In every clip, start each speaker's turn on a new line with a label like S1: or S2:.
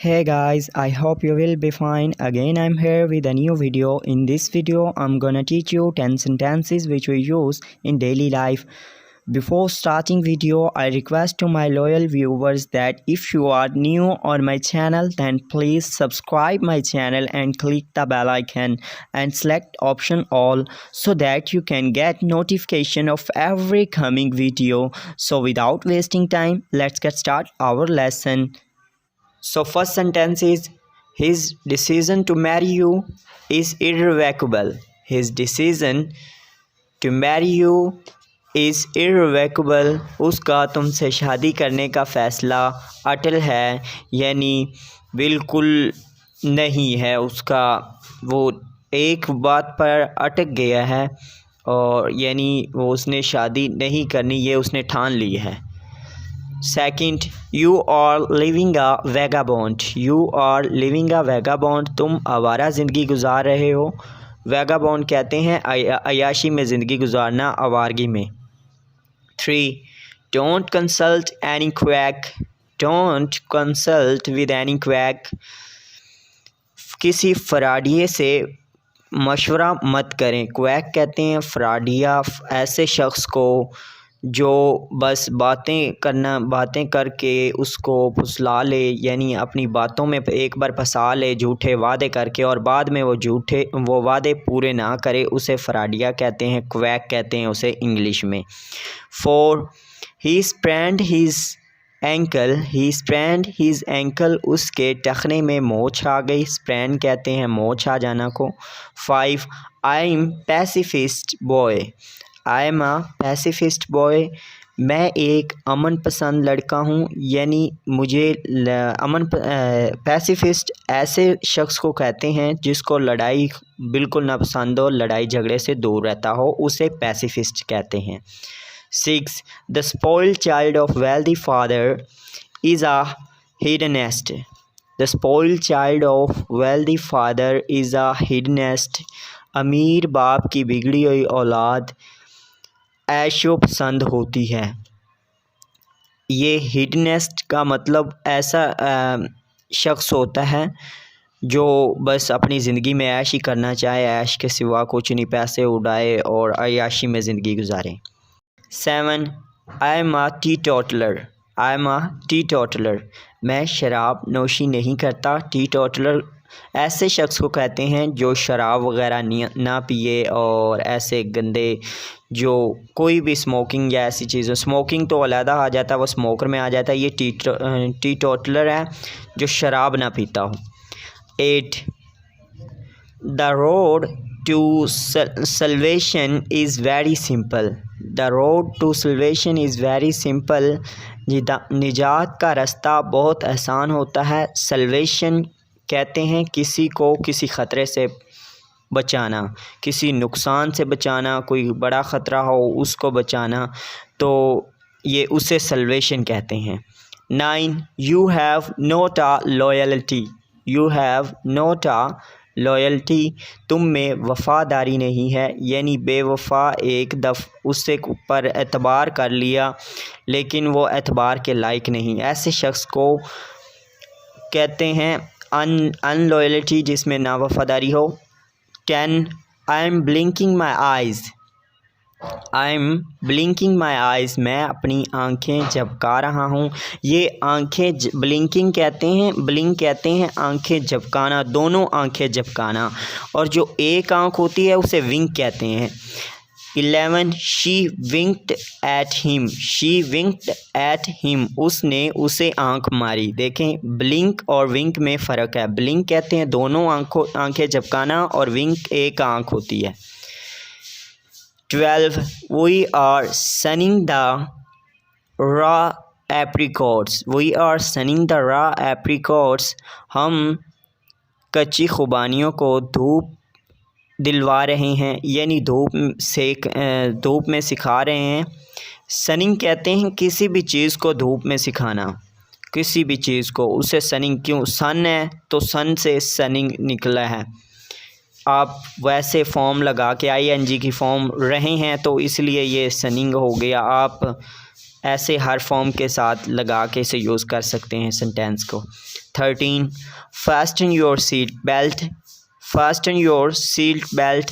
S1: Hey guys, I hope you will be fine. Again, I'm here with a new video. In this video, I'm gonna teach you 10 sentences which we use in daily life. Before starting video, I request to my loyal viewers that if you are new on my channel, then please subscribe my channel and click the bell icon and select option all so that you can get notification of every coming video. So without wasting time, let's get start our lesson. So first sentence is, his decision to marry you is irrevocable. His decision to marry you is irrevocable. उसका तुमसे शादी करने का फ़ैसला अटल है, यानी बिल्कुल नहीं है, उसका वो एक बात पर अटक गया है और यानी वो उसने शादी नहीं करनी, ये उसने ठान ली है. Second, you are living a vagabond. You are living a vagabond, तुम आवारा ज़िंदगी गुजार रहे हो. वैगाबॉन्ड कहते हैं अयाशी में ज़िंदगी गुजारना, आवारगी में. 3. Don't consult any quack. Don't consult with any quack, किसी फराडिये से मशवरा मत करें. क्वैक कहते हैं फराडिया, ऐसे शख्स को जो बस बातें करके उसको फुसला ले, यानी अपनी बातों में एक बार फंसा ले झूठे वादे करके और बाद में वो वादे पूरे ना करे, उसे फराडिया कहते हैं, क्वैक कहते हैं उसे इंग्लिश में. 4. ही स्प्रैंड हिज एंकल. उसके टखने में मोच आ गई. स्प्रैंड कहते हैं मोच आ जाना को. 5. I am pacifist boy. I am a pacifist boy, मैं एक अमन पसंद लड़का हूँ, यानी मुझे पैसिफिस्ट ऐसे शख्स को कहते हैं जिसको लड़ाई बिल्कुल ना पसंद हो, लड़ाई झगड़े से दूर रहता हो, उसे पैसिफिस्ट कहते हैं. 6. The spoiled child of wealthy father is a hedonist. The spoiled child of wealthy father is a hedonist. अमीर बाप की बिगड़ी हुई औलाद ऐशो पसंद होती है. ये hedonist का मतलब ऐसा शख्स होता है जो बस अपनी ज़िंदगी में ऐश ही करना चाहे, ऐश के सिवा कुछ नहीं, पैसे उड़ाए और अयाशी में ज़िंदगी गुजारे. 7. I am a टीटोटलर. I am a टीटोटलर, मैं शराब नोशी नहीं करता. टीटोटलर ऐसे शख्स को कहते हैं जो शराब वगैरह ना पिए और ऐसे गंदे जो कोई भी स्मोकिंग या ऐसी चीज़ें, स्मोकिंग तो अलहदा आ जाता है, वो स्मोकर में आ जाता है, ये टीटोटलर है जो शराब ना पीता हो. 8. The road to salvation is very simple. The road to salvation is very simple, निजात का रास्ता बहुत आसान होता है. सल्वेशन कहते हैं किसी को किसी ख़तरे से बचाना, किसी नुकसान से बचाना, कोई बड़ा ख़तरा हो उसको बचाना, तो ये उसे सल्वेशन कहते हैं. 9. You have not a loyalty. You have not a loyalty, तुम में वफादारी नहीं है, यानी बेवफा एक उससे ऊपर एतबार कर लिया लेकिन वो एतबार के लायक नहीं, ऐसे शख्स को कहते हैं अनलॉयल्टी, जिसमें ना वफादारी हो. 10. I am blinking my eyes. I am blinking my eyes, मैं अपनी आंखें झपका रहा हूँ. ये आंखें ब्लिंकिंग कहते हैं, ब्लिंक कहते हैं आंखें झपकाना, दोनों आंखें झपकाना, और जो एक आंख होती है उसे विंक कहते हैं. 11. She winked at him. She winked at him, उसने उसे आंख मारी. देखें ब्लिंक और विंक में फ़र्क है. ब्लिंक कहते हैं दोनों आंखें झपकाना और विंक एक आंख होती है. 12. We are sunning the raw apricots. We are sunning the raw apricots, हम कच्ची खुबानियों को धूप दिलवा रहे हैं, यानी धूप में सिखा रहे हैं. सनिंग कहते हैं किसी भी चीज़ को धूप में सिखाना, किसी भी चीज़ को, उसे सनिंग, क्यों सन है तो सन से सनिंग निकला है. आप वैसे फॉर्म लगा के ING की फॉर्म रहे हैं तो इसलिए ये सनिंग हो गया. आप ऐसे हर फॉर्म के साथ लगा के इसे यूज़ कर सकते हैं सेंटेंस को. 13. Fasten your seat belt. Fasten your seat belt.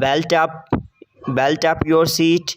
S1: belt up your seat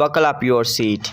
S1: buckle up your seat.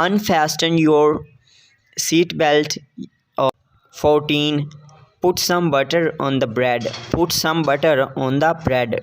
S1: unfasten your seat belt. 14. Put some butter on the bread. Put some butter on the bread.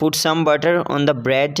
S1: put some butter on the bread,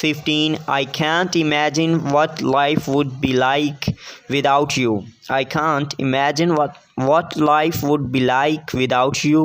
S1: 15. I can't imagine what life would be like without you. I can't imagine what life would be like without you.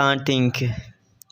S1: can't think,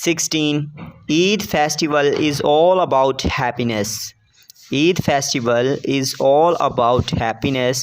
S1: 16. Eid festival is all about happiness. Eid festival is all about happiness.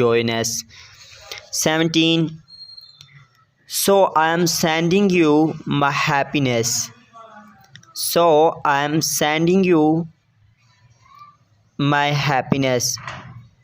S1: joyness. 17. So I am sending you my happiness. So I am sending you my happiness.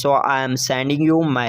S1: So I am sending you my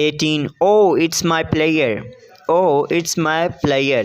S1: 18. Oh it's my player. Oh it's my player.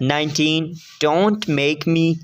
S1: 19. Don't make me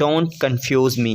S1: don't confuse me.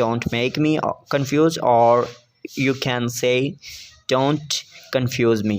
S1: don't make me confuse, or you can say don't confuse me.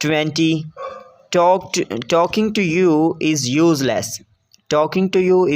S1: 20. Talking to you is useless. Talking to you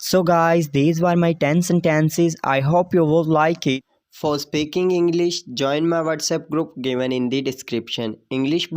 S1: So guys, these were my 10 sentences. I hope you will like it. For speaking English, join my WhatsApp group given in the description. English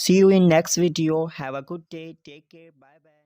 S1: See you in next video. Have a good day. Take care. Bye bye.